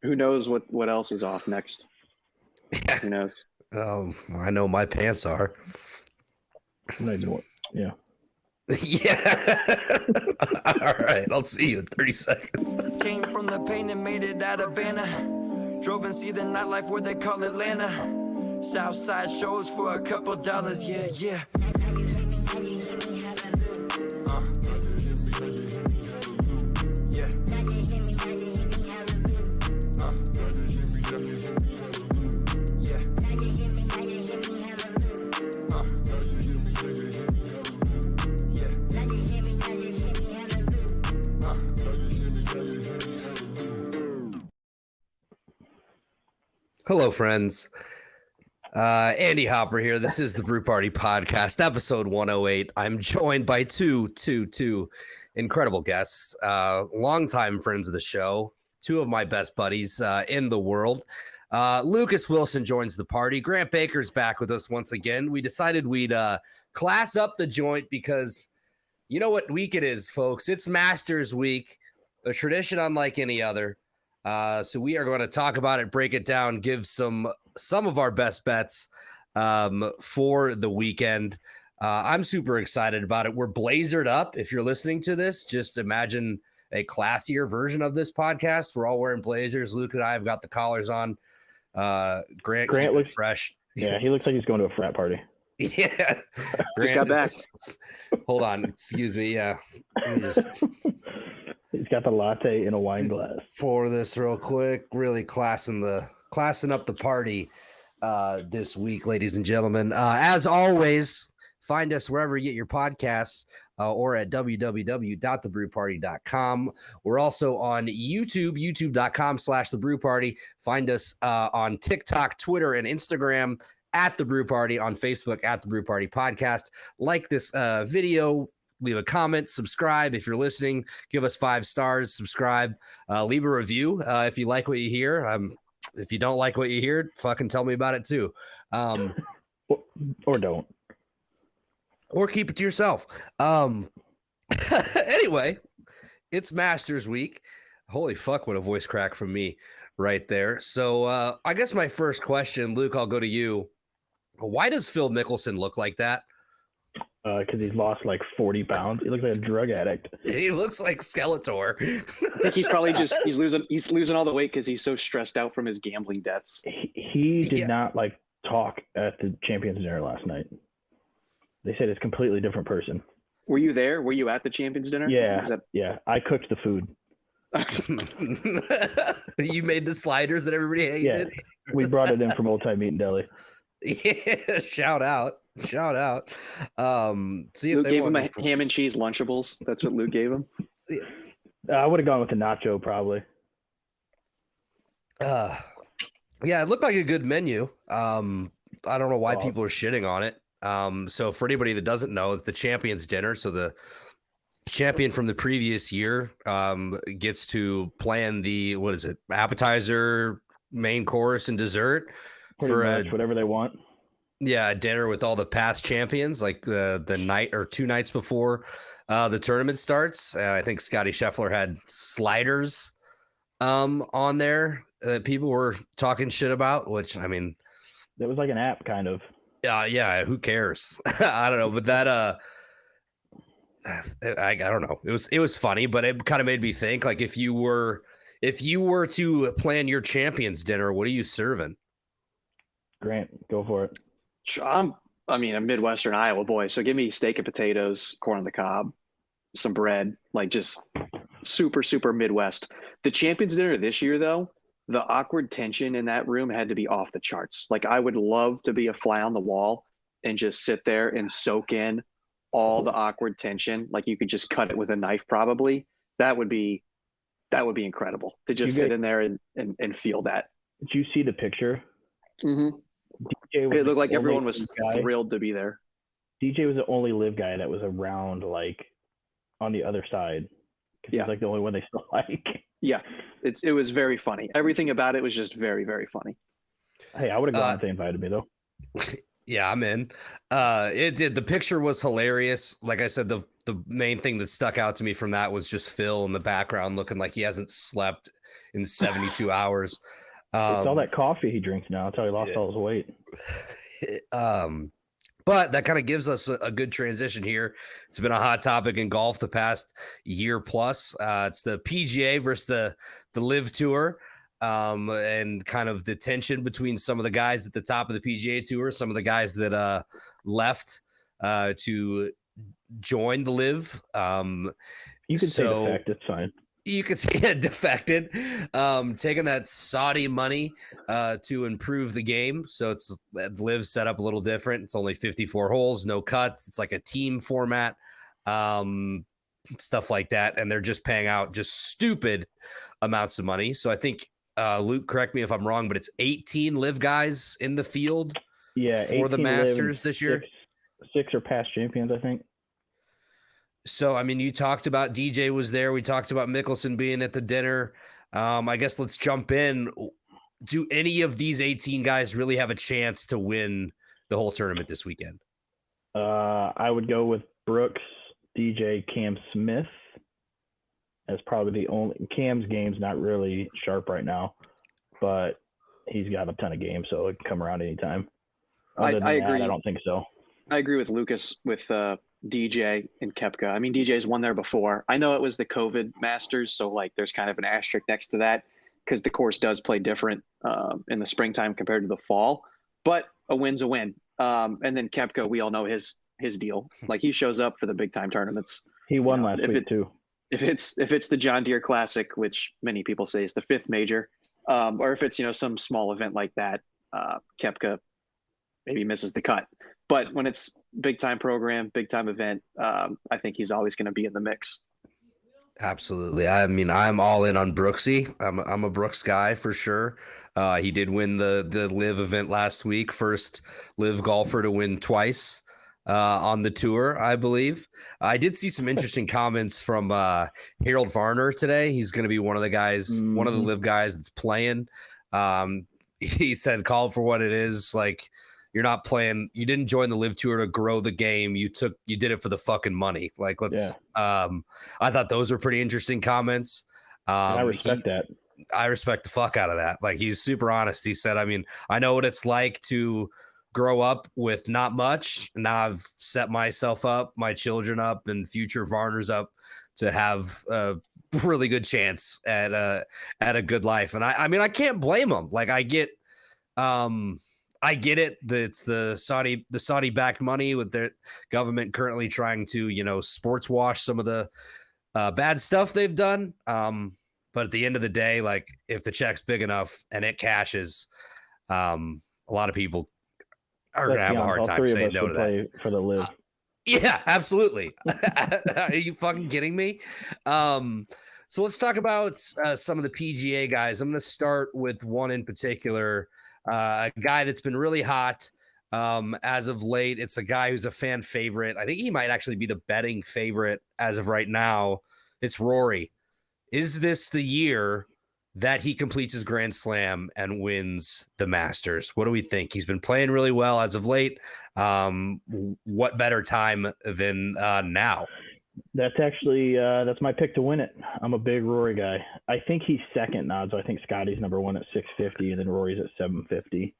Who knows what else is off next? Who knows? I know my pants are. No, you know what? Yeah. Yeah. All right. I'll see you in 30 seconds. Came from the pain and made it out of Vanna. Drove and see the nightlife where they call Atlanta. Southside shows for a couple dollars, yeah, yeah. Yeah. Hello, friends. Andy Hopper here. This is the Brew Party Podcast, episode 108. I'm joined by two incredible guests, longtime friends of the show, two of my best buddies in the world. Lucas Wilson joins the party. Grant Baker's back with us once again. We decided we'd class up the joint because you know what week it is, folks. It's Masters Week, a tradition unlike any other. So we are going to talk about it, break it down, give some of our best bets for the weekend. I'm super excited about it. We're blazered up. If you're listening to this, just imagine a classier version of this podcast. We're all wearing blazers. Luke and I have got the collars on. Grant looks fresh. Yeah, he looks like he's going to a frat party. Yeah. Just got back. Hold on. Excuse me. Yeah. He's got the latte in a wine glass. For this real quick, really classing up the party this week, ladies and gentlemen. As always, find us wherever you get your podcasts or at www.thebrewparty.com. We're also on YouTube, youtube.com/thebrewparty. Find us on TikTok, Twitter, and Instagram at The Brew Party, on Facebook at The Brew Party Podcast. Like this video. Leave a comment, subscribe. If you're listening, give us 5 stars, subscribe, leave a review if you like what you hear. If you don't like what you hear, fucking tell me about it too. Or don't. Or keep it to yourself. Anyway, it's Masters Week. Holy fuck, what a voice crack from me right there. So I guess my first question, Luke, I'll go to you. Why does Phil Mickelson look like that? Because he's lost like 40 pounds. He looks like a drug addict. He looks like Skeletor. I think he's probably he's losing all the weight because he's so stressed out from his gambling debts. He did not like talk at the Champions Dinner last night. They said it's a completely different person. Were you there? Were you at the Champions Dinner? Yeah. I cooked the food. You made the sliders that everybody hated? Yeah, we brought it in from Old Time Meat and Deli. Yeah, shout out. See if Luke they gave him a ham and cheese Lunchables. That's what Luke gave him. I would have gone with the nacho probably. Yeah, it looked like a good menu. I don't know why people are shitting on it. So for anybody that doesn't know, it's the Champions Dinner. So the champion from the previous year gets to plan the appetizer, main course, and dessert. Pretty much whatever they want. Yeah, a dinner with all the past champions, like the night or 2 nights before the tournament starts. I think Scotty Scheffler had sliders on there that people were talking shit about, which, I mean... That was like an app, kind of. Yeah, who cares? I don't know, but that... I don't know. It was funny, but it kind of made me think, like, if you were to plan your champions dinner, what are you serving? Grant, go for it. I'm a Midwestern Iowa boy, so give me steak and potatoes, corn on the cob, some bread, like just super, super Midwest. The Champions Dinner this year, though, the awkward tension in that room had to be off the charts. Like, I would love to be a fly on the wall and just sit there and soak in all the awkward tension. Like, you could just cut it with a knife, probably. That would be incredible to just sit in there and feel that. Did you see the picture? Mm-hmm. It looked like everyone was thrilled to be there. DJ was the only LIV guy that was around, like, on the other side. Yeah. He's like the only one they still like. Yeah, it was very funny. Everything about it was just very, very funny. Hey, I would have gone if they invited me, though. Yeah, I'm in. It did. The picture was hilarious. Like I said, the main thing that stuck out to me from that was just Phil in the background looking like he hasn't slept in 72 hours. It's all that coffee he drinks now. That's how he lost all his weight. But that kind of gives us a good transition here. It's been a hot topic in golf the past year plus. It's the PGA versus the LIV Tour, and kind of the tension between some of the guys at the top of the PGA Tour, some of the guys that left to join the LIV. You can say defect. It's fine. You could say it defected, taking that Saudi money to improve the game. So it's LIV set up a little different. It's only 54 holes, no cuts. It's like a team format, stuff like that. And they're just paying out just stupid amounts of money. So I think, Luke, correct me if I'm wrong, but it's 18 LIV guys in the field for the Masters this year. Six are past champions, I think. So, I mean, you talked about DJ was there. We talked about Mickelson being at the dinner. I guess let's jump in. Do any of these 18 guys really have a chance to win the whole tournament this weekend? I would go with Brooks, DJ, Cam Smith as probably the only. Cam's game's not really sharp right now, but he's got a ton of games, so it can come around anytime. I agree. I don't think so. I agree with Lucas with DJ and Koepka. I mean, DJ's won there before. I know it was the COVID Masters, so like there's kind of an asterisk next to that because the course does play different in the springtime compared to the fall. But a win's a win. And then Koepka, we all know his deal. Like he shows up for the big time tournaments. He won last week too. If it's the John Deere Classic, which many people say is the fifth major, or if it's some small event like that, Koepka maybe misses the cut. But when it's big time program, big time event, I think he's always going to be in the mix. Absolutely. I mean, I'm all in on Brooksy. I'm a Brooks guy for sure. He did win the LIV event last week, first LIV golfer to win twice on the tour, I believe. I did see some interesting comments from Harold Varner today. He's going to be one of the guys, one of the LIV guys that's playing. He said, call for what it is. Like, you're not playing. You didn't join the LIV Tour to grow the game. You did it for the fucking money. Like, let's. Yeah. I thought those were pretty interesting comments. I respect that. I respect the fuck out of that. Like, he's super honest. He said, I mean, I know what it's like to grow up with not much. Now I've set myself up, my children up, and future Varners up to have a really good chance at a good life. And I mean, I can't blame him. Like, I get it. It's the Saudi backed money with their government currently trying to, sports wash some of the bad stuff they've done. But at the end of the day, like if the check's big enough and it cashes, a lot of people are going to have a hard time saying no to that. For the LIV. Yeah, absolutely. Are you fucking kidding me? So let's talk about some of the PGA guys. I'm going to start with one in particular. A guy that's been really hot as of late. It's a guy who's a fan favorite. I think he might actually be the betting favorite as of right now. It's Rory. Is this the year that he completes his Grand Slam and wins the Masters? What do we think? He's been playing really well as of late. What better time than now? That's actually that's my pick to win it. I'm a big Rory guy. I think he's second now, so I think Scotty's number one at 650, and then Rory's at 750.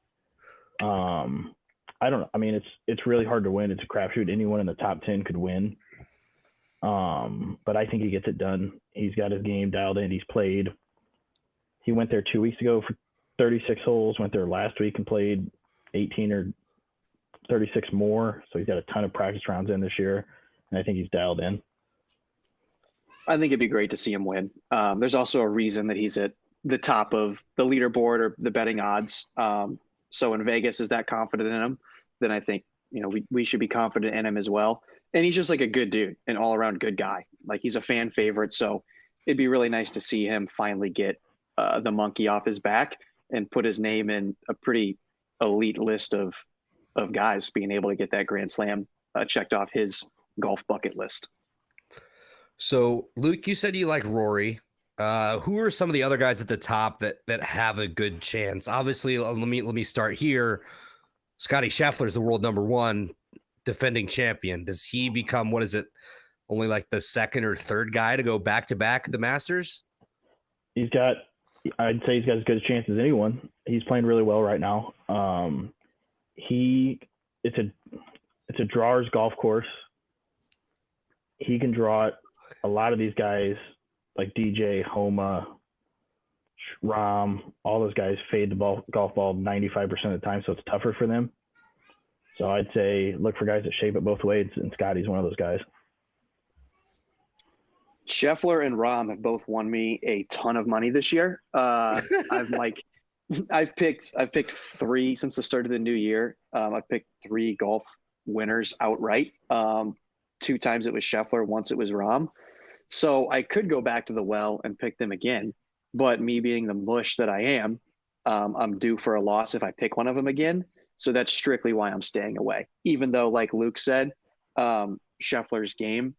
I don't know. I mean, it's really hard to win. It's a crapshoot. Anyone in the top 10 could win. But I think he gets it done. He's got his game dialed in. He's played. He went there 2 weeks ago for 36 holes. Went there last week and played 18 or 36 more. So he's got a ton of practice rounds in this year, and I think he's dialed in. I think it'd be great to see him win. There's also a reason that he's at the top of the leaderboard or the betting odds. So when Vegas is that confident in him, then I think, we should be confident in him as well. And he's just like a good dude, an all around good guy. Like he's a fan favorite. So it'd be really nice to see him finally get the monkey off his back and put his name in a pretty elite list of guys being able to get that Grand Slam checked off his golf bucket list. So, Luke, you said you like Rory. Who are some of the other guys at the top that have a good chance? Obviously, let me start here. Scotty Scheffler is the world number one defending champion. Does he become, what is it, only like the second or third guy to go back-to-back the Masters? He's got I'd say he's got as good a chance as anyone. He's playing really well right now. It's a drawer's golf course. He can draw it. A lot of these guys, like DJ, Homa, Rahm, all those guys fade the golf ball 95% of the time, so it's tougher for them. So I'd say look for guys that shape it both ways, and Scotty's one of those guys. Scheffler and Rahm have both won me a ton of money this year. I've picked 3 since the start of the new year. I've picked 3 golf winners outright. 2 times it was Scheffler, once it was Rahm. So I could go back to the well and pick them again, but me being the mush that I am, I'm due for a loss if I pick one of them again. So that's strictly why I'm staying away. Even though, like Luke said, Scheffler's game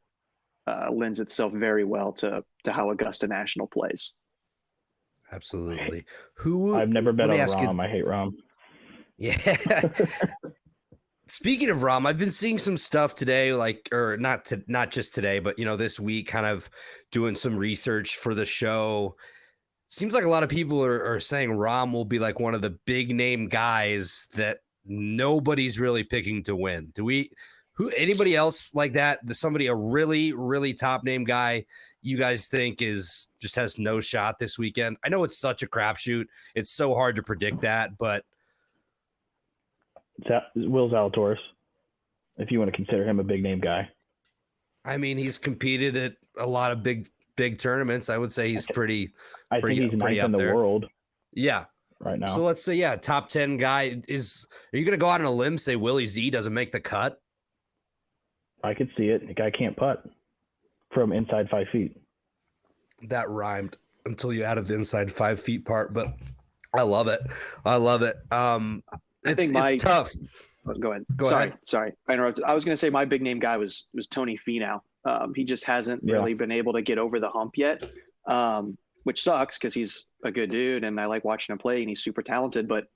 lends itself very well to how Augusta National plays. Absolutely. I've never bet on Rahm. You, I hate Rahm. Yeah. Speaking of Rahm, I've been seeing some stuff today, not just today, but this week, kind of doing some research for the show. Seems like a lot of people are saying Rahm will be like one of the big name guys that nobody's really picking to win. Anybody else like that? A really, really top name guy you guys think just has no shot this weekend? I know it's such a crapshoot. It's so hard to predict that, but Will Zalatoris, if you want to consider him a big name guy. I mean, he's competed at a lot of big tournaments. I would say he's pretty. I think he's ninth in the world. Yeah, right now. So let's say, top 10 guy are you going to go out on a limb, say Willie Z doesn't make the cut? I could see it. The guy can't putt from inside 5 feet. That rhymed until you added the inside 5 feet part, but I love it. It's tough. Go ahead. Sorry. I interrupted. I was going to say my big name guy was Tony Finau. He just hasn't really been able to get over the hump yet, which sucks because he's a good dude and I like watching him play and he's super talented. But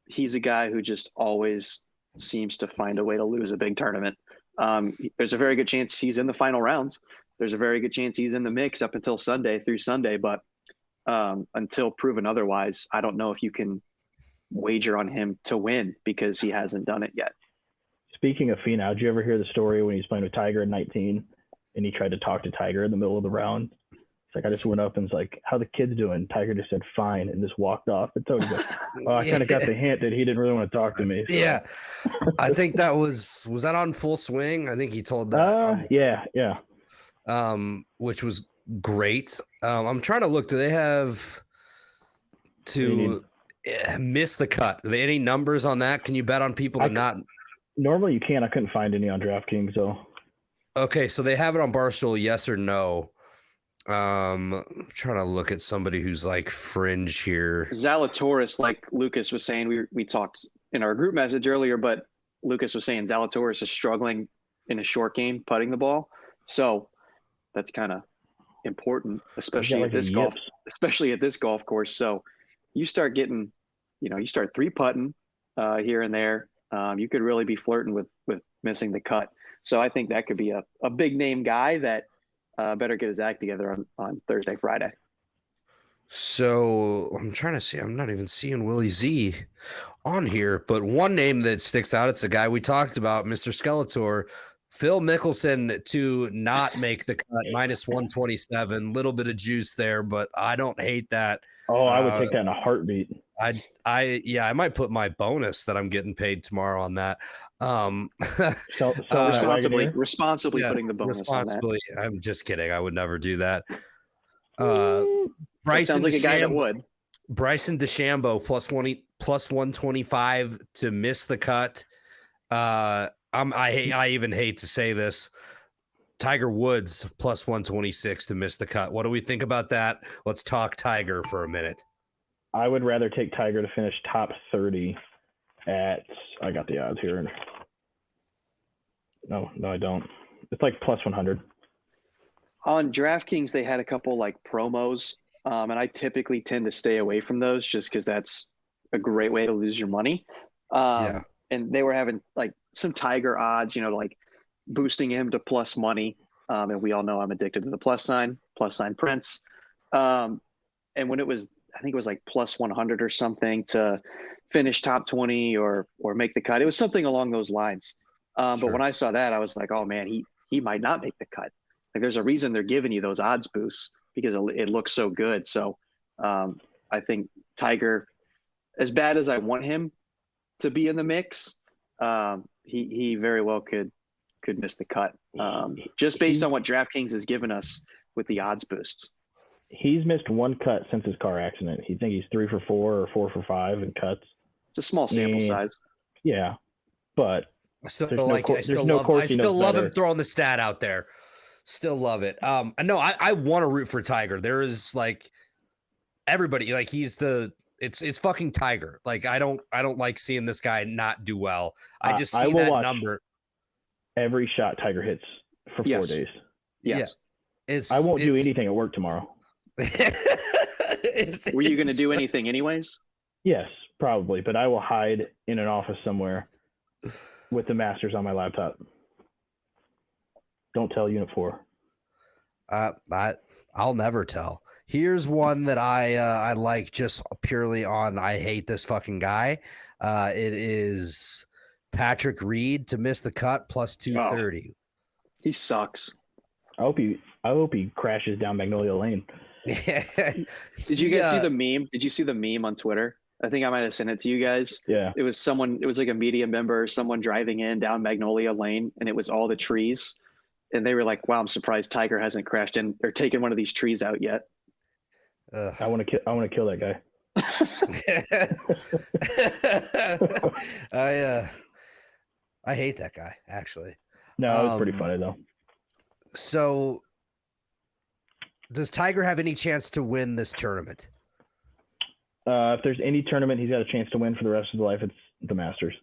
he's a guy who just always seems to find a way to lose a big tournament. There's a very good chance he's in the final rounds. There's a very good chance he's in the mix up until through Sunday. But until proven otherwise, I don't know if you can wager on him to win because he hasn't done it yet. Speaking of Finau, did you ever hear the story when he was playing with Tiger in 19 and he tried to talk to Tiger in the middle of the round? It's like, I just went up and was like, how the kid's doing? Tiger just said, fine, and just walked off. And Tony goes, I kind of got the hint that he didn't really want to talk to me. So. Yeah. I think that was that on Full Swing? I think he told that. Yeah. Which was great. I'm trying to look. Do they have to miss the cut? Are there any numbers on that? Can you bet on people to not? Normally you can. I couldn't find any on DraftKings though. Okay, so they have it on Barstool, yes or no. I'm trying to look at somebody who's like fringe here. Zalatoris, like Lucas was saying, we talked in our group message earlier, but Lucas was saying Zalatoris is struggling in a short game putting the ball. So that's kind of important, especially at this golf course. So you start getting, you start 3-putting here and there. You could really be flirting with missing the cut. So I think that could be a big name guy that better get his act together on Thursday, Friday. So I'm trying to see. I'm not even seeing Willie Z on here, but one name that sticks out, it's a guy we talked about, Mr. Skeletor, Phil Mickelson, to not make the cut, -127. Little bit of juice there, but I don't hate that. Oh, I would take that in a heartbeat. I might put my bonus that I'm getting paid tomorrow on that. Responsibly putting the bonus responsibly on that. I'm just kidding. I would never do that. Bryson sounds like a guy that would. Bryson DeChambeau +125 to miss the cut. I even hate to say this. Tiger Woods +126 to miss the cut. What do we think about that? Let's talk Tiger for a minute. I would rather take Tiger to finish top 30 I got the odds here. No, I don't. It's like +100. On DraftKings, they had a couple like promos, and I typically tend to stay away from those just because that's a great way to lose your money. And they were having like some Tiger odds, like boosting him to plus money. And we all know I'm addicted to the plus sign Prince. And and when it was, I think it was like plus 100 or something to finish top 20 or make the cut. It was something along those lines. But when I saw that, I was like, oh man, he might not make the cut. Like there's a reason they're giving you those odds boosts because it looks so good. So I think Tiger, as bad as I want him to be in the mix, he very well could miss the cut. Just based on what DraftKings has given us with the odds boosts. He's missed one cut since his car accident. He think he's 3 for 4 or 4 for 5 in cuts. It's a small sample size. Yeah, but I still love him throwing the stat out there. Still love it. No, I want to root for Tiger. There is like everybody, like it's fucking Tiger. Like I don't like seeing this guy not do well. I just see that number. Every shot Tiger hits for 4 days. Yes. Yeah. I won't do anything at work tomorrow. Were you going to do anything anyways? Yes, probably, but I will hide in an office somewhere with the Masters on my laptop. Don't tell Unit 4. I'll never tell. Here's one that I like just purely on I hate this fucking guy. It is Patrick Reed to miss the cut plus 230. He sucks. I hope he crashes down Magnolia Lane. Did you guys see the meme? Did you see the meme on Twitter? I think I might have sent it to you guys. Yeah. It was like a media member, someone driving in down Magnolia Lane, and it was all the trees. And they were like, wow, I'm surprised Tiger hasn't crashed in or taken one of these trees out yet. I want to kill that guy. I hate that guy, actually. No, it was pretty funny though. So does Tiger have any chance to win this tournament? If there's any tournament he's got a chance to win for the rest of his life, it's the Masters.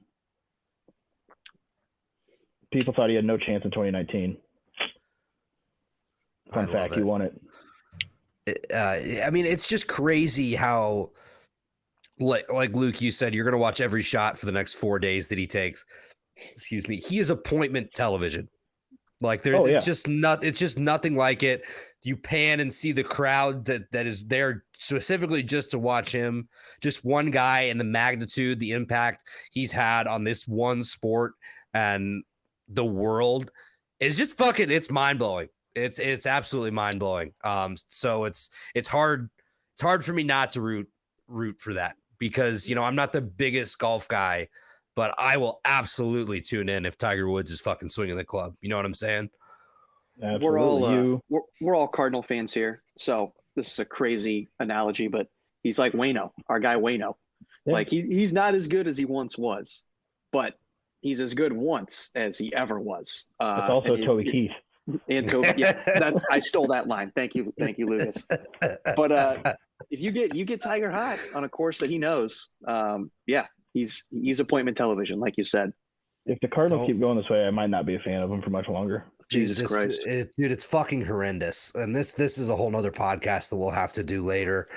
People thought he had no chance in 2019. Fun fact, he won it. I mean, it's just crazy how, like Luke, you said, you're going to watch every shot for the next 4 days that he takes. Excuse me. He is appointment television. Like it's just nothing like it. You pan and see the crowd that is there specifically just to watch him. Just one guy and the magnitude, the impact he's had on this one sport and the world is just fucking. It's mind blowing. It's absolutely mind blowing. So it's hard for me not to root for that because I'm not the biggest golf guy. But I will absolutely tune in if Tiger Woods is fucking swinging the club. You know what I'm saying? Absolutely. We're all Cardinal fans here. So this is a crazy analogy, but he's like Waino, our guy Waino. Yeah. Like he's not as good as he once was, but he's as good once as he ever was. It's also Toby Keith. And Toby, yeah, I stole that line. Thank you, Lucas. But if you get Tiger hot on a course that he knows, He's appointment television, like you said. If the Cardinals keep going this way, I might not be a fan of them for much longer. Jesus Christ. Dude, it's fucking horrendous. And this is a whole nother podcast that we'll have to do later.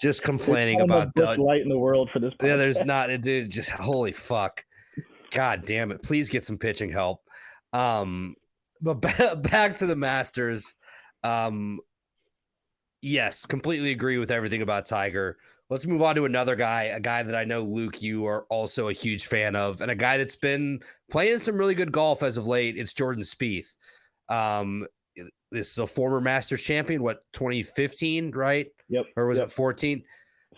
Just complaining about the best light in the world for this podcast. Yeah, there's not, dude, just holy fuck. God damn it. Please get some pitching help. But back to the Masters. Yes, completely agree with everything about Tiger. Let's move on to another guy, a guy that I know, Luke, you are also a huge fan of, and a guy that's been playing some really good golf as of late. It's Jordan Spieth. This is a former Masters champion, 2015, right? Yep. Or was it 14?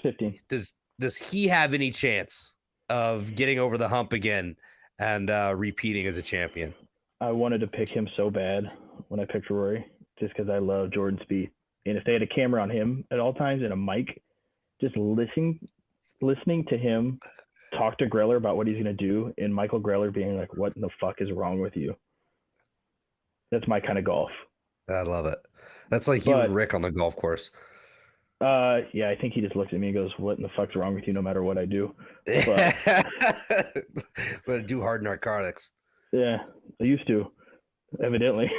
15. Does he have any chance of getting over the hump again and repeating as a champion? I wanted to pick him so bad when I picked Rory, just because I love Jordan Spieth. And if they had a camera on him at all times and a mic, just listening to him talk to Greller about what he's going to do, and Michael Greller being like, what in the fuck is wrong with you? That's my kind of golf. I love it. That's like you and Rick on the golf course. Yeah, I think he just looks at me and goes, what in the fuck's wrong with you no matter what I do? But do hard narcotics. Yeah, I used to, evidently.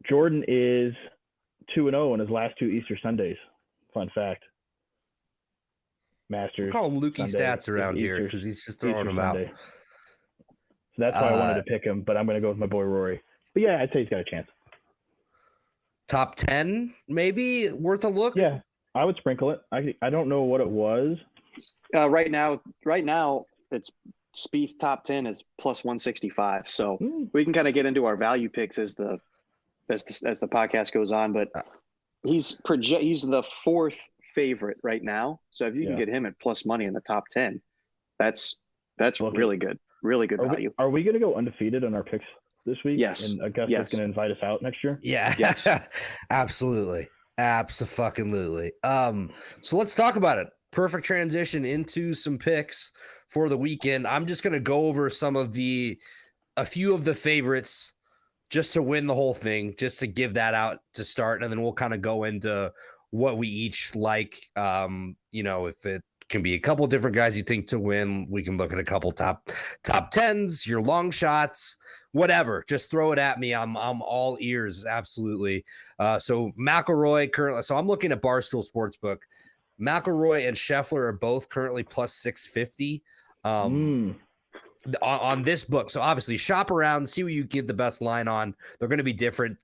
Jordan is 2-0 in his last 2 Easter Sundays. Fun fact. Masters. We call him Lukey Sunday, Stats around here because he's just throwing them out. So that's why I wanted to pick him, but I'm going to go with my boy Rory. But yeah, I'd say he's got a chance. top 10, maybe worth a look. Yeah, I would sprinkle it. I don't know what it was. Right now, it's Spieth top 10 is plus 165. So we can kind of get into our value picks as the podcast goes on. But he's the fourth favorite right now. So if you can get him at plus money in the top 10, that's really good. Really good value. Are we going to go undefeated on our picks this week? Yes. And Augusta's going to invite us out next year? Yeah. Yes. Absolutely. Abso-fucking-lutely. So let's talk about it. Perfect transition into some picks for the weekend. I'm just going to go over a few of the favorites just to win the whole thing, just to give that out to start. And then we'll kind of go into what we each like. If it can be a couple different guys you think to win, we can look at a couple top 10s, your long shots, whatever. Just throw it at me. I'm all ears. Absolutely. So McIlroy currently. So I'm looking at Barstool Sportsbook. McIlroy and Scheffler are both currently plus 650 on this book. So obviously shop around, see what you give the best line on. They're going to be different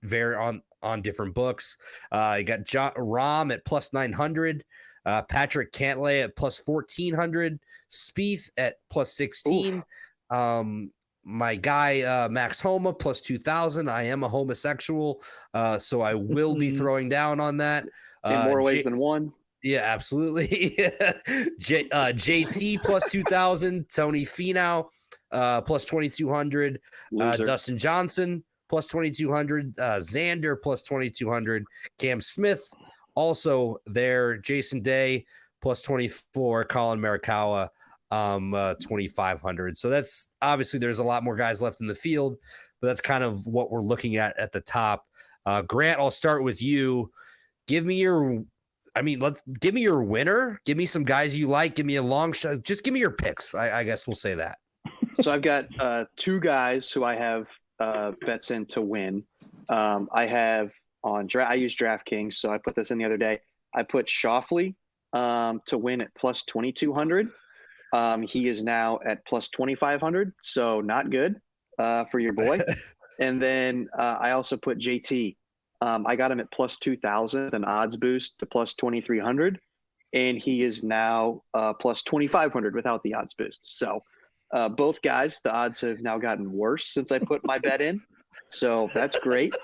on different books. You got Rahm at plus 900. Patrick Cantlay at plus 1,400, Spieth at plus 16. My guy Max Homa plus 2,000. I am a homosexual, so I will be throwing down on that in more ways than one. Yeah, absolutely. JT plus 2,000. Tony Finau plus 2,200. Dustin Johnson plus 2,200. Xander plus 2,200. Cam Smith also there. Jason Day plus 24. Colin Morikawa 2,500. So that's obviously there's a lot more guys left in the field, but that's kind of what we're looking at the top. Grant, I'll start with you. Give me your winner. Give me some guys you like. Give me a long shot. Just give me your picks. I guess we'll say that. So I've got two guys who I have bets in to win. I have I use DraftKings, so I put this in the other day. I put Schauffele to win at plus 2,200. He is now at plus 2,500, so not good for your boy. And then I also put JT. I got him at plus 2,000, an odds boost to plus 2,300, and he is now plus 2,500 without the odds boost. So both guys, the odds have now gotten worse since I put my bet in. So that's great.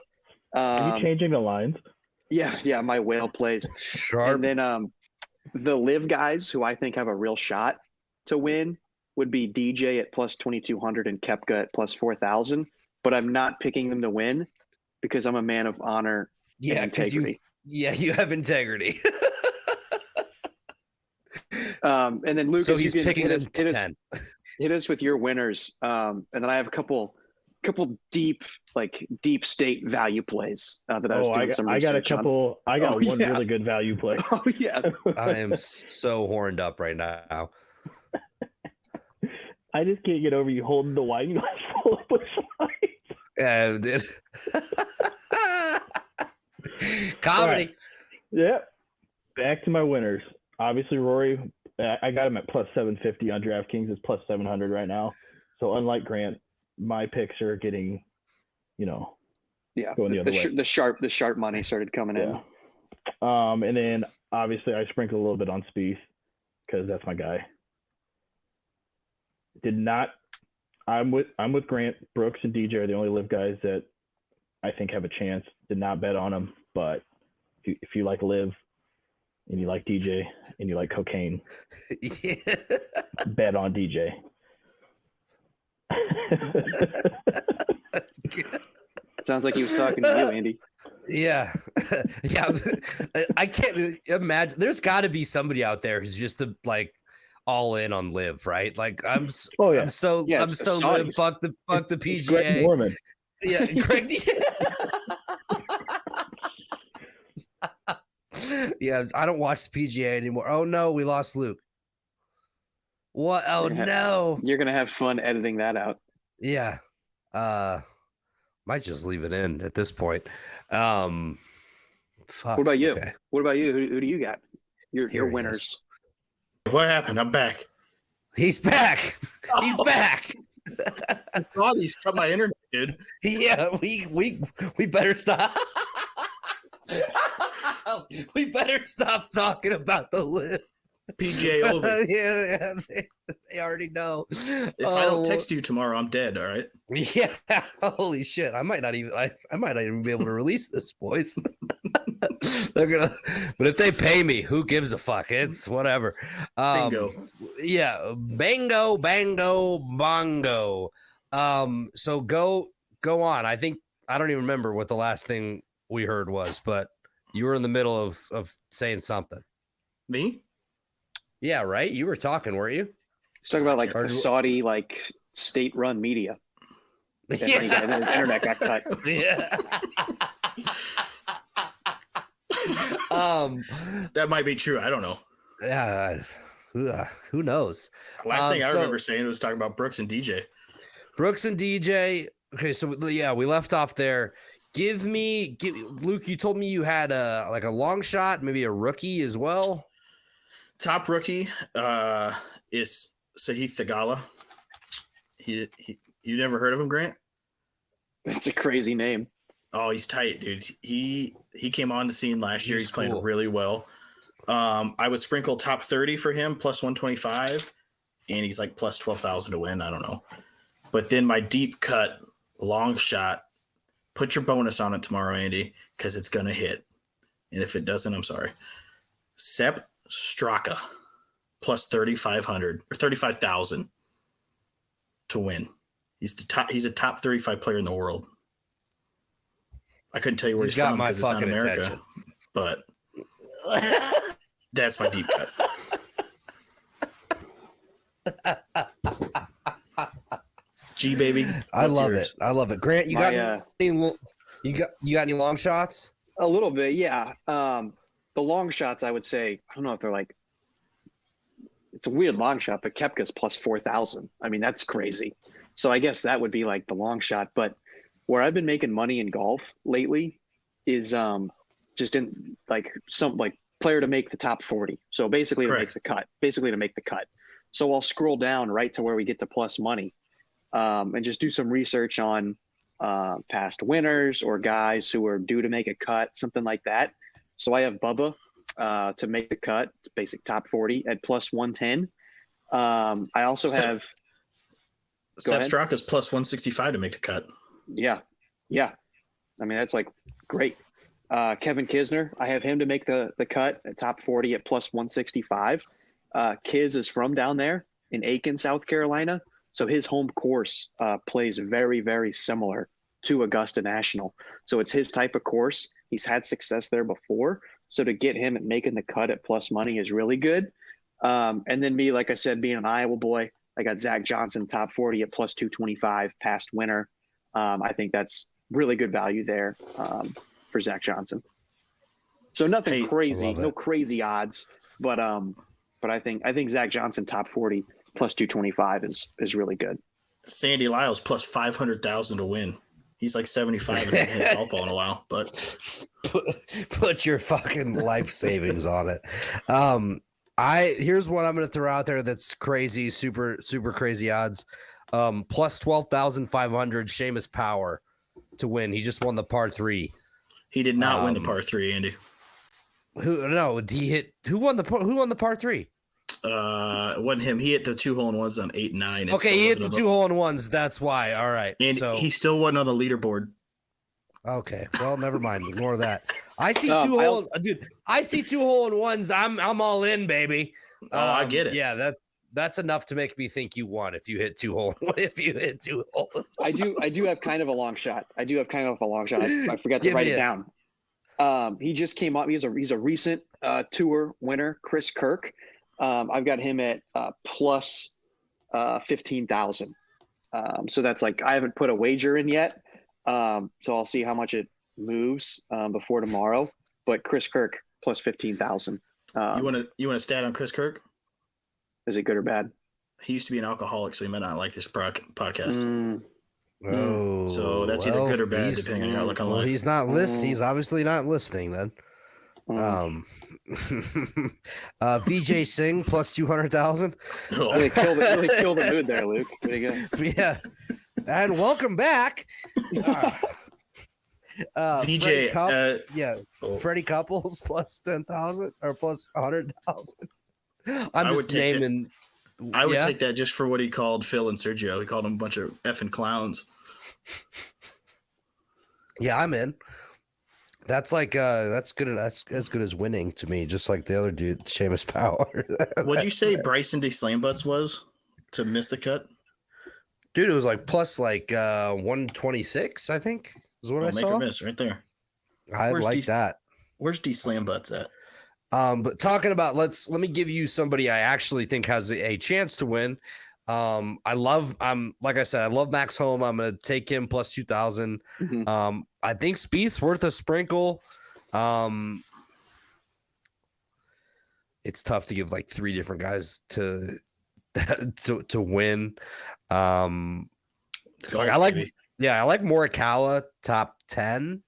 Are you changing the lines? Yeah, my whale plays. Sharp. And then the LIV guys who I think have a real shot to win would be DJ at plus 2,200 and Koepka at plus 4,000. But I'm not picking them to win because I'm a man of honor and integrity. You have integrity. And then Lucas, so he's picking them to 10. Hit us with your winners. And then I have a couple deep state value plays that I was doing some research on. I got one really good value play. Oh yeah. I am so horned up right now. I just can't get over you holding the wine glass full of Busch Light. Yeah, dude. Comedy. Right. Yeah. Back to my winners. Obviously, Rory, I got him at plus 750 on DraftKings. It's plus 700 right now. So unlike Grant, my picks are getting, going the other way. The sharp money started coming in. And then obviously I sprinkled a little bit on Spieth because that's my guy. I'm with Grant. Brooks and DJ are the only LIV guys that I think have a chance. Did not bet on them, but if you like LIV and you like DJ and you like cocaine, bet on DJ. Sounds like he was talking to you, Andy. Yeah. I can't imagine. There's got to be somebody out there who's just all in on LIV, right? I'm so LIV. Fuck the PGA. Greg Norman. Yeah, Greg. Yeah, I don't watch the PGA anymore. Oh no, we lost Luke. What? Oh no! You're gonna have fun editing that out. Yeah, might just leave it in at this point. Fuck. What about you? Okay. What about you? Who do you got? Your winners. What happened? I'm back. He's back. He's back. I thought he's cut my internet, dude. Yeah, we better stop. We better stop talking about the LIV. PJ over. Yeah, they already know. If I don't text you tomorrow, I'm dead. All right. Yeah, holy shit! I might not even be able to release this, boys. They're gonna, but if they pay me, who gives a fuck? It's whatever. Bingo. Yeah, bango, bongo. So go on. I think I don't even remember what the last thing we heard was, but you were in the middle of saying something. Me? Yeah, right. You were talking, weren't you? He's talking about like the Saudi state-run media. His internet got cut. Yeah. That might be true. I don't know. Yeah. Who knows? Last thing I remember saying was talking about Brooks and DJ. Brooks and DJ. Okay, so yeah, we left off there. Give Luke. You told me you had a long shot, maybe a rookie as well. Top rookie is Sahith Theegala. You never heard of him, Grant? That's a crazy name. Oh, he's tight, dude. He came on the scene last year. He's cool. playing really well. I would sprinkle top 30 for him, plus 125, and he's like plus 12,000 to win. I don't know. But then my deep cut, long shot, put your bonus on it tomorrow, Andy, because it's going to hit. And if it doesn't, I'm sorry. Sepp Straka, plus 3,500 or 35,000 to win. He's a top 35 player in the world. I couldn't tell you where he's from because it's not America, attention. But that's my deep cut. G baby, I love it. I love it. Grant, you got any long shots? A little bit, yeah. The long shots, I would say, I don't know if they're like, it's a weird long shot, but Koepka's plus 4,000. I mean, that's crazy. So I guess that would be like the long shot. But where I've been making money in golf lately is just in some player to make the top 40. So basically to make the cut. So I'll scroll down right to where we get to plus money and just do some research on past winners or guys who are due to make a cut, something like that. So I have Bubba to make the cut, basic top 40 at plus 110. I also have Sepp Straka's plus 165 to make the cut. Yeah. I mean, that's like great. Kevin Kisner, I have him to make the cut at top 40 at plus 165. Kiz is from down there in Aiken, South Carolina. So his home course plays very, very similar to Augusta National. So it's his type of course. He's had success there before. So to get him at making the cut at plus money is really good. And then me, like I said, being an Iowa boy, I got Zach Johnson top 40 at plus 225, past winner. I think that's really good value there for Zach Johnson. So nothing crazy, no crazy odds, but I think Zach Johnson top 40 plus 225 is really good. Sandy Lyles plus 500,000 to win. He's like 75 and hasn't hit golf ball in a while, but put your fucking life savings on it. Here's what I'm going to throw out there that's crazy, super crazy odds. Plus 12,500 Seamus Power to win. He just won the par 3. He did not win the par 3, Andy. Who won the par 3? It wasn't him. He hit the 2-hole-in-ones on 8 and 9. Okay, he hit the 2-hole-in-ones. That's why. All right. And so he still wasn't on the leaderboard. Okay. Well, never mind. Ignore that. I see I see 2-hole-in-ones. I'm all in, baby. I get it. Yeah, that's enough to make me think you won if you hit 2-hole. If you hit 2-hole. I do have kind of a long shot. I forgot to write it down. He just came up. He's a recent tour winner, Chris Kirk. I've got him at plus 15,000. So that's like, I haven't put a wager in yet. So I'll see how much it moves before tomorrow. But Chris Kirk plus 15,000. You want a stat on Chris Kirk? Is it good or bad? He used to be an alcoholic, so he might not like this podcast. Oh, so that's either good or bad, depending on how you look on life. He's not listening. He's obviously not listening then. VJ Singh plus 200,000. Really kill the mood there, Luke. There you go. Yeah, and welcome back. VJ, Freddie Couples plus 10,000 or plus 100,000. I'm just naming. I would take that just for what he called Phil and Sergio. He called them a bunch of effing clowns. Yeah, I'm in. That's like that's good. That's as good as winning to me. Just like the other dude, Seamus Power. What'd you say Bryson D. Slambutts was to miss the cut? Dude, it was like plus like 126. I think is what I saw. Make or miss right there. I like that. Where's D. Slambutts at? But talking about let me give you somebody I actually think has a chance to win. Like I said, I love Max Homa. I'm gonna take him plus 2,000. Mm-hmm. I think Spieth's worth a sprinkle. It's tough to give like three different guys to win. I like Morikawa top 10.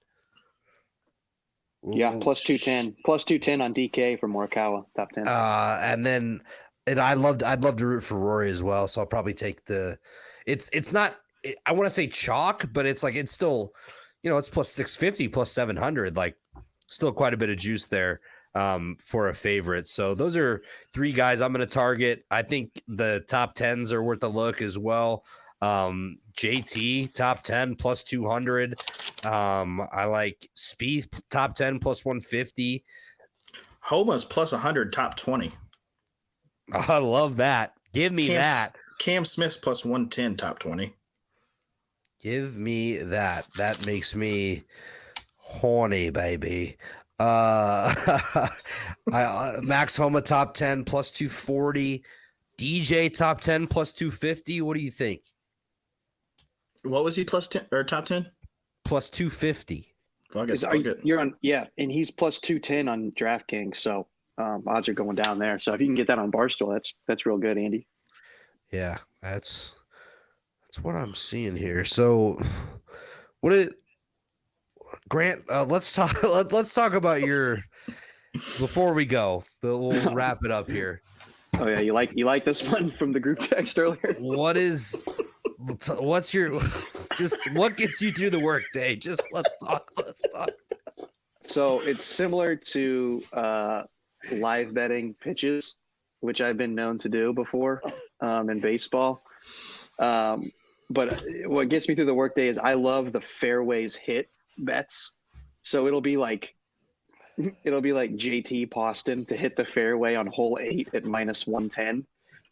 Yeah, plus 210. Plus 210 on DK for Morikawa, top 10. And then I'd love to root for Rory as well. So I'll probably take it's not, I want to say chalk, but it's like, it's still, it's plus 650, plus 700, like still quite a bit of juice there for a favorite. So those are three guys I'm going to target. I think the top 10s are worth a look as well. JT top 10 plus 200. I like Spieth top 10 plus 150. Homa's plus 100 top 20. I love that. Give me that. Cam Smith's plus 110 top 20. Give me that. That makes me horny, baby. Max Homa top 10 plus 240. DJ top 10 plus 250. What do you think? What was he plus 10 or top 10? Plus 250. You're on, and he's plus 210 on DraftKings, so odds are going down there. So if you can get that on Barstool, that's real good, Andy. Yeah, that's what I'm seeing here. So, Grant? Let's talk about your before we go. We'll wrap it up here. Oh yeah, you like this one from the group text earlier? What gets you through the workday? Just let's talk. So it's similar to live betting pitches, which I've been known to do before in baseball. But what gets me through the workday is I love the fairways hit bets. So it'll be like JT Poston to hit the fairway on hole 8 at minus 110.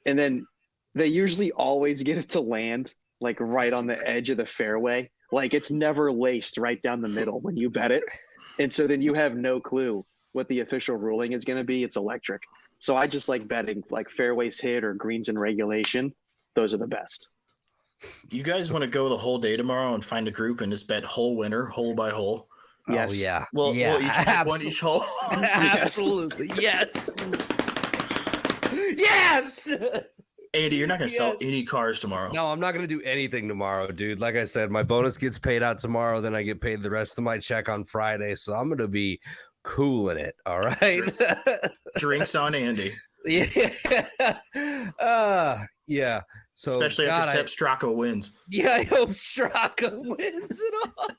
And then they usually always get it to land like right on the edge of the fairway. Like it's never laced right down the middle when you bet it. And so then you have no clue what the official ruling is going to be. It's electric. So I just like betting like fairways hit or greens in regulation. Those are the best. You guys want to go the whole day tomorrow and find a group and just bet hole winner, hole by hole? Yes. Oh, yeah. We'll each pick one each hole. Absolutely. Yes. Yes. Andy, you're not going to sell any cars tomorrow. No, I'm not going to do anything tomorrow, dude. Like I said, my bonus gets paid out tomorrow. Then I get paid the rest of my check on Friday. So I'm going to be cool in it. All right. Drinks on Andy. Yeah. So, especially after Sepp Straka wins. Yeah, I hope Straka wins it all.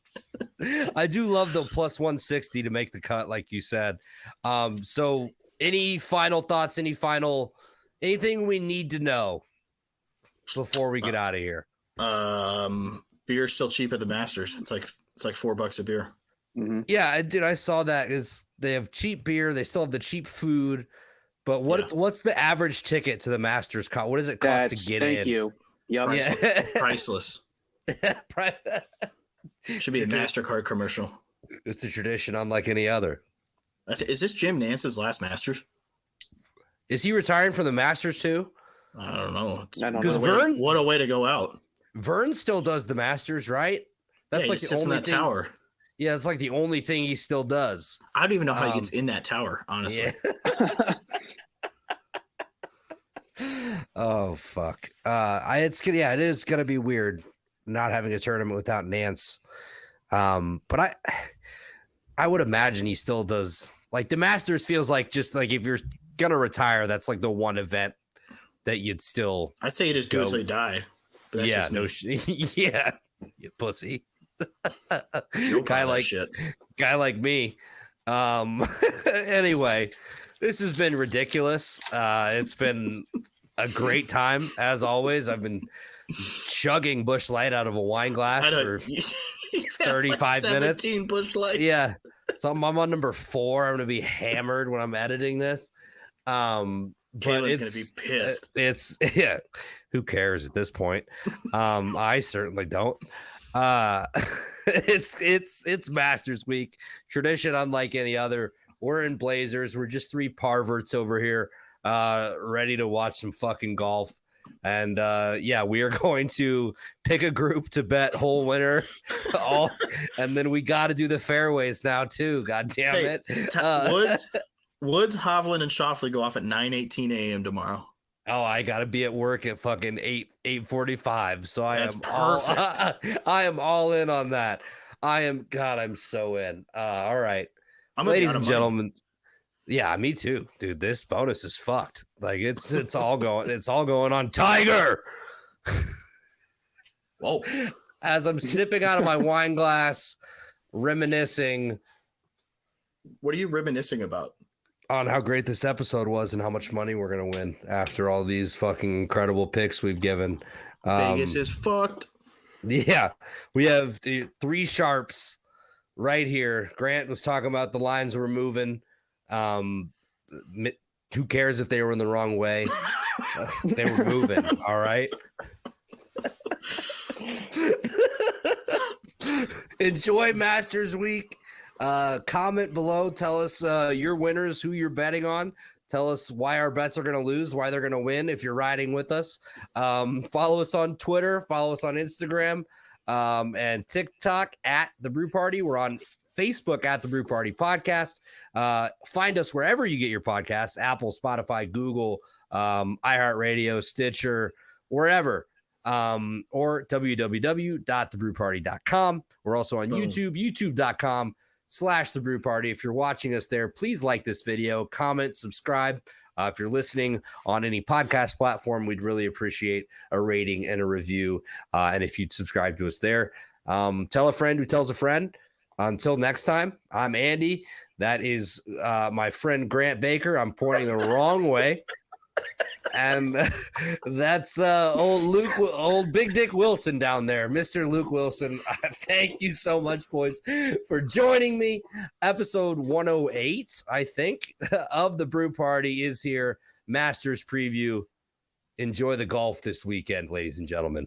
I do love the plus 160 to make the cut, like you said. So any final thoughts? Anything we need to know before we get out of here? Beer's still cheap at the Masters. It's like $4 a beer. Mm-hmm. Yeah, dude, I saw that. They have cheap beer. They still have the cheap food. But what's the average ticket to the Masters cost? What does it cost to get in? Thank you. Yep. Priceless. Should be a MasterCard commercial. It's a tradition unlike any other. Is this Jim Nance's last Masters? Is he retiring from the Masters too? I don't know. Because Vern, what a way to go out. Vern still does the Masters, right? That's like the only thing. Tower. Yeah, it's like the only thing he still does. I don't even know how he gets in that tower, honestly. Yeah. Oh fuck. It is gonna be weird not having a tournament without Nance. But I would imagine he still does. Like the Masters feels like just like if you're gonna retire, that's like the one event that you'd still. I'd say you just do it until you die. But that's yeah, you pussy. Guy like me. Anyway, this has been ridiculous. It's been a great time as always. I've been chugging Busch Light out of a wine glass for 35 minutes. 17 Busch Lights. Yeah. So I'm on number 4. I'm going to be hammered when I'm editing this. But Kayla's going to be pissed. Yeah. Who cares at this point? I certainly don't. It's Masters Week. Tradition unlike any other. We're in Blazers. We're just 3 parverts over here, ready to watch some fucking golf. And we are going to pick a group to bet whole winner. And then we got to do the fairways now too. God damn it! Woods, Hovland, and Schauffele go off at 9:18 a.m. tomorrow. Oh, I got to be at work at fucking 8:45. So That's perfect. I am all in on that. I'm so in. All right, ladies and gentlemen. Yeah, me too, dude. This bonus is fucked. Like it's all going on Tiger. Whoa. As I'm sipping out of my wine glass, reminiscing. What are you reminiscing about? On how great this episode was and how much money we're gonna win after all these fucking incredible picks we've given. Vegas is fucked. Yeah, we have 3 sharps right here. Grant was talking about the lines were moving. Who cares if they were in the wrong way? They were moving. All right. Enjoy Masters Week. Comment below. Tell us your winners, who you're betting on. Tell us why our bets are going to lose, why they're going to win if you're riding with us. Follow us on Twitter. Follow us on Instagram and TikTok at The Brew Party. We're on Facebook at The Brew Party Podcast. Find us wherever you get your podcasts, Apple, Spotify, Google, iHeartRadio, Stitcher, wherever, or www.thebrewparty.com. We're also on YouTube, youtube.com/The Brew Party. If you're watching us there, please like this video, comment, subscribe. If you're listening on any podcast platform, we'd really appreciate a rating and a review. And if you'd subscribe to us there, tell a friend who tells a friend. Until next time, I'm Andy. That is my friend Grant Baker. I'm pointing the wrong way. And that's old Big Dick Wilson down there, Mr. Luke Wilson. Thank you so much, boys, for joining me. Episode 108, I think, of The Brew Party is here. Masters preview. Enjoy the golf this weekend, ladies and gentlemen.